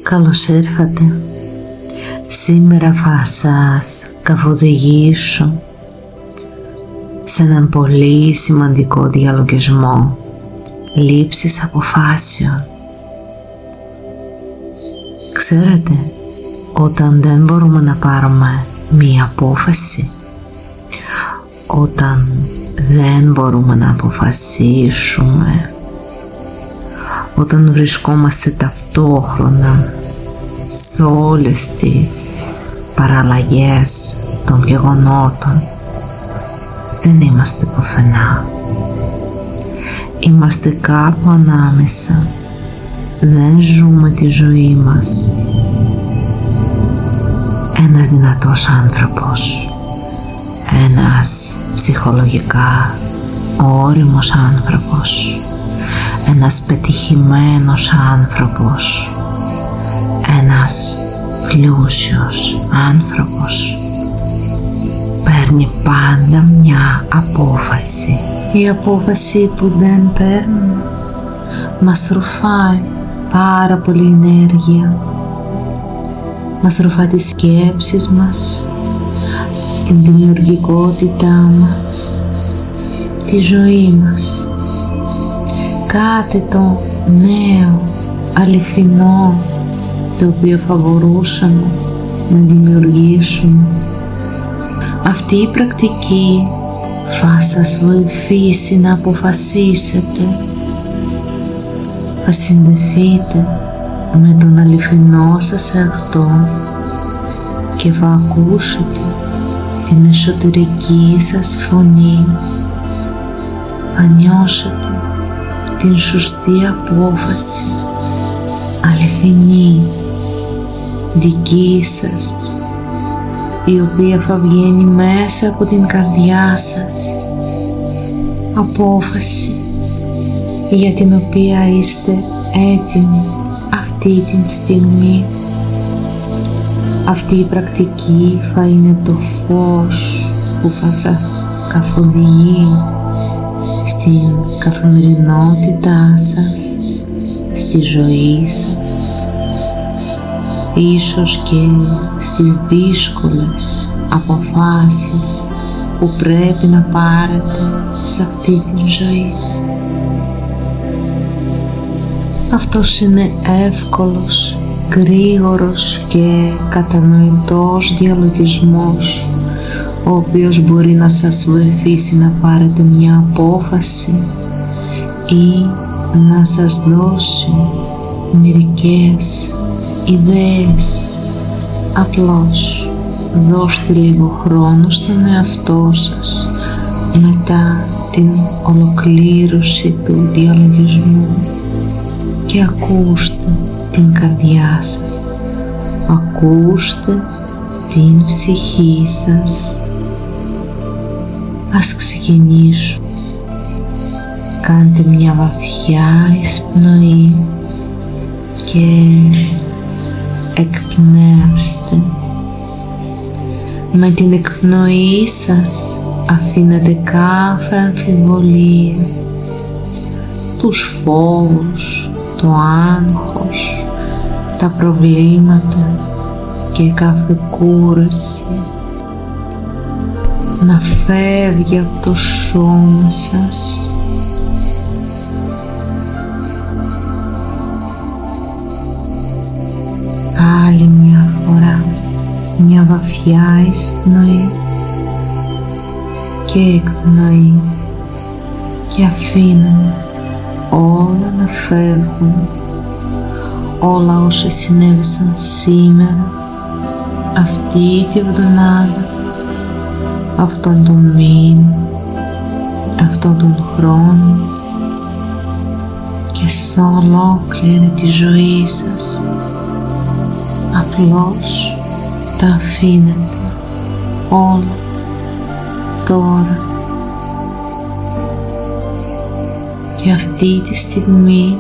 Καλώς ήρθατε. Σήμερα θα σας καθοδηγήσω σε έναν πολύ σημαντικό διαλογισμό λήψης αποφάσεων. Ξέρετε, όταν δεν μπορούμε να πάρουμε μία απόφαση, όταν δεν μπορούμε να αποφασίσουμε, όταν βρισκόμαστε ταυτόχρονα σε όλες τις παραλλαγές των γεγονότων, δεν είμαστε πουθενά. Είμαστε κάπου ανάμεσα, δεν ζούμε τη ζωή μας. Ένας δυνατός άνθρωπος, ένας ψυχολογικά όριμος άνθρωπος, ένας πετυχημένος άνθρωπος, ένας πλούσιος άνθρωπος παίρνει πάντα μια απόφαση. Η απόφαση που δεν παίρνουμε μας ρουφάει πάρα πολύ ενέργεια, μας ρουφάει τις σκέψεις μας, την δημιουργικότητά μας, τη ζωή μας. Κάτι το νέο, αληθινό, το οποίο θα μπορούσαμε να δημιουργήσουμε. Αυτή η πρακτική θα σας βοηθήσει να αποφασίσετε. Θα συνδεθείτε με τον αληθινό σας εαυτό και θα ακούσετε την εσωτερική σας φωνή. Θα νιώσετε την σωστή απόφαση, αληθινή, δική σας, η οποία θα βγαίνει μέσα από την καρδιά σας. Απόφαση για την οποία είστε έτοιμοι αυτή την στιγμή. Αυτή η πρακτική θα είναι το φως που θα σας καθοδηγεί στην καθημερινότητά σας, στη ζωή σας, ίσως και στις δύσκολες αποφάσεις που πρέπει να πάρετε σε αυτή την ζωή. Αυτός είναι εύκολος, γρήγορος και κατανοητός διαλογισμός, ο οποίος μπορεί να σας βοηθήσει να πάρετε μια απόφαση ή να σας δώσει μερικές ιδέες. Απλώς δώστε λίγο χρόνο στον εαυτό σας μετά την ολοκλήρωση του διαλογισμού και ακούστε την καρδιά σας, ακούστε την ψυχή σας. Ας ξεκινήσουμε. Κάντε μια βαθιά εισπνοή και εκπνεύστε. Με την εκπνοή σας αφήνετε κάθε αμφιβολία, τους φόβους, το άγχος, τα προβλήματα και κάθε κούραση να φεύγει από το σώμα σας. Άλλη μια φορά, μια βαθιά εισπνοή και εκπνοή και αφήνουμε όλα να φεύγουν, όλα όσα συνέβησαν σήμερα, αυτή τη εβδομάδα, αυτόν τον μήνα, αυτόν τον χρόνο και σε ολόκληρη τη ζωή σας. Απλώς τα αφήνετε όλα τώρα. Και αυτή τη στιγμή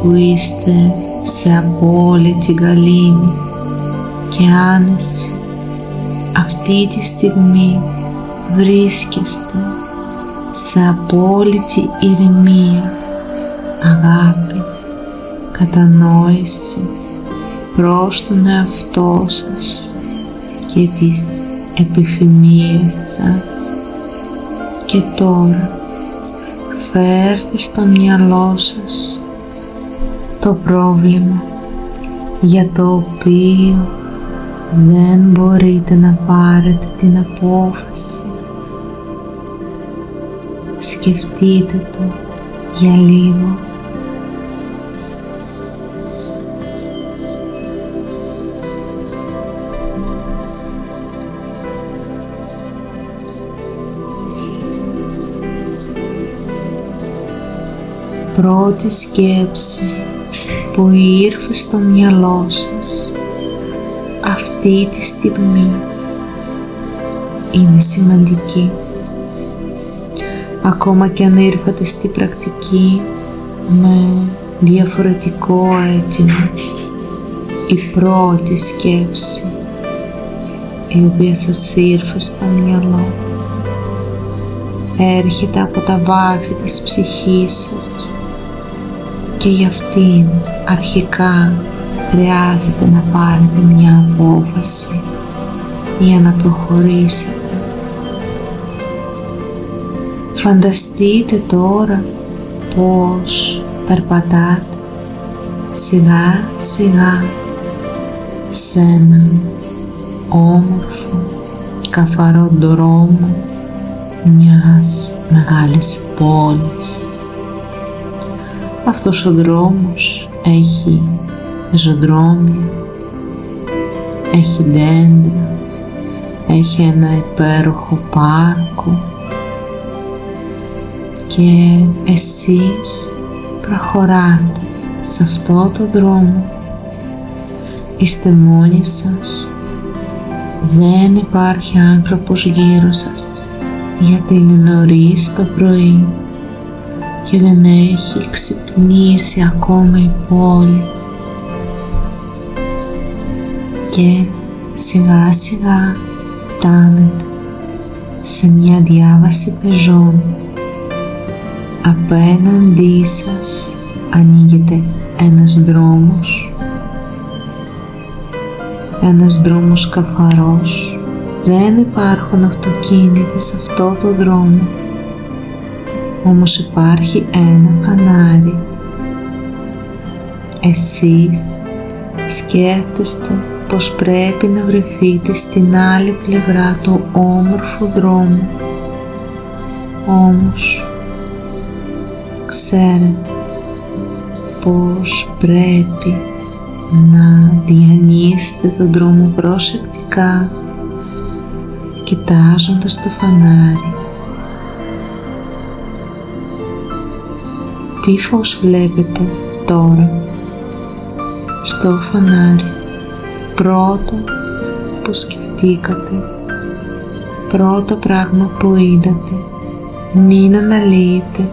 που είστε σε απόλυτη γαλήνη και άνεση, αυτή τη στιγμή βρίσκεστε σε απόλυτη ηρεμία, αγάπη, κατανόηση προς τον εαυτό σας και τις επιθυμίες σας. Και τώρα φέρτε στο μυαλό σας το πρόβλημα για το οποίο δεν μπορείτε να πάρετε την απόφαση. Σκεφτείτε το για λίγο. Πρώτη σκέψη που ήρθε στο μυαλό σας αυτή τη στιγμή είναι σημαντική. Ακόμα και αν ήρθατε στη πρακτική με διαφορετικό αίτημα, η πρώτη σκέψη η οποία σας ήρθε στο μυαλό έρχεται από τα βάθη της ψυχής σας και για αυτήν αρχικά χρειάζεται να πάρετε μια απόφαση για να προχωρήσετε. Φανταστείτε τώρα πως περπατάτε σιγά σιγά σε έναν όμορφο καθαρό δρόμο μιας μεγάλης πόλης. Αυτός ο δρόμος έχει πεζοδρόμια, έχει δέντρα, έχει ένα υπέροχο πάρκο και εσείς προχωράτε σε αυτό το δρόμο. Είστε μόνοι σας, δεν υπάρχει άνθρωπος γύρω σας γιατί είναι νωρίς το πρωί και δεν έχει ξυπνήσει ακόμα η πόλη. Και σιγά σιγά φτάνετε σε μια διάβαση πεζών. Απέναντί σας ανοίγεται ένας δρόμος καθαρός. Δεν υπάρχουν αυτοκίνητα σε αυτό το δρόμο, όμως υπάρχει ένα φανάρι. Εσείς σκέφτεστε πως πρέπει να βρεθείτε στην άλλη πλευρά του όμορφου δρόμου, όμως ξέρετε πως πρέπει να διανύσετε τον δρόμο προσεκτικά κοιτάζοντας το φανάρι. Τι φως βλέπετε τώρα στο φανάρι? Πρώτο που σκεφτήκατε, πρώτο πράγμα που είδατε, μην αναλύετε.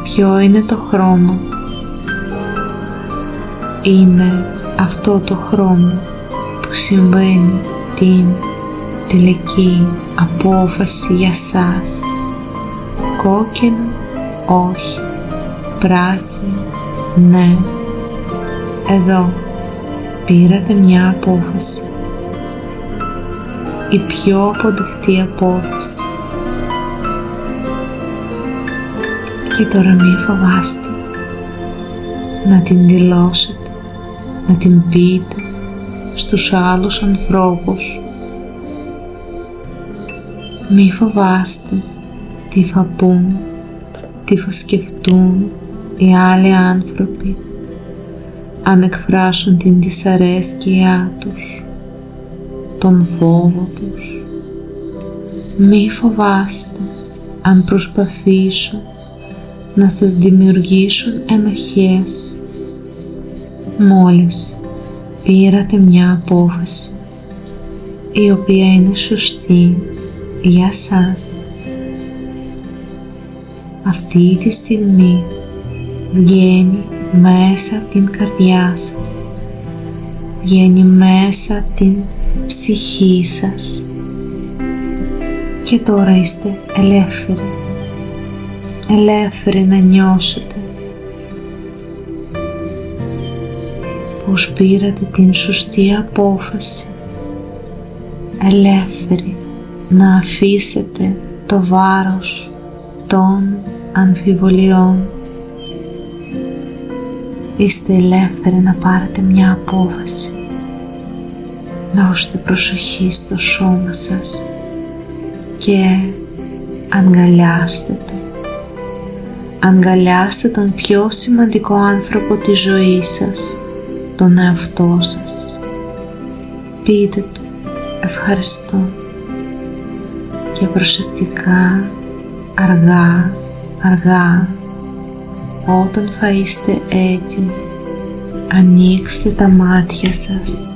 Ποιο είναι το χρώμα? Είναι αυτό το χρώμα που συμβαίνει την τελική απόφαση για σας. Κόκκινο, όχι. Πράσινο, ναι. Εδώ πήρατε μια απόφαση. Η πιο αποδεκτή απόφαση. Και τώρα μη φοβάστε να την δηλώσετε, να την πείτε στους άλλους ανθρώπους. Μη φοβάστε τι θα πούν, τι θα σκεφτούν οι άλλοι άνθρωποι αν εκφράσουν την δυσαρέσκειά τους, τον φόβο τους. Μη φοβάστε αν προσπαθήσουν να σας δημιουργήσουν ενοχές. Μόλις πήρατε μια απόφαση η οποία είναι σωστή για σας, αυτή τη στιγμή βγαίνει μέσα από την καρδιά σας, βγαίνει μέσα από την ψυχή σας και τώρα είστε ελεύθεροι, ελεύθεροι να νιώσετε πως πήρατε την σωστή απόφαση, ελεύθεροι να αφήσετε το βάρος των αμφιβολιών. Είστε ελεύθεροι να πάρετε μια απόφαση. Δώστε προσοχή στο σώμα σας και αγκαλιάστε το. Αγκαλιάστε τον πιο σημαντικό άνθρωπο της ζωής σας, τον εαυτό σας. Πείτε του ευχαριστώ και προσεκτικά, αργά, όταν θα είστε έτοιμοι, ανοίξτε τα μάτια σας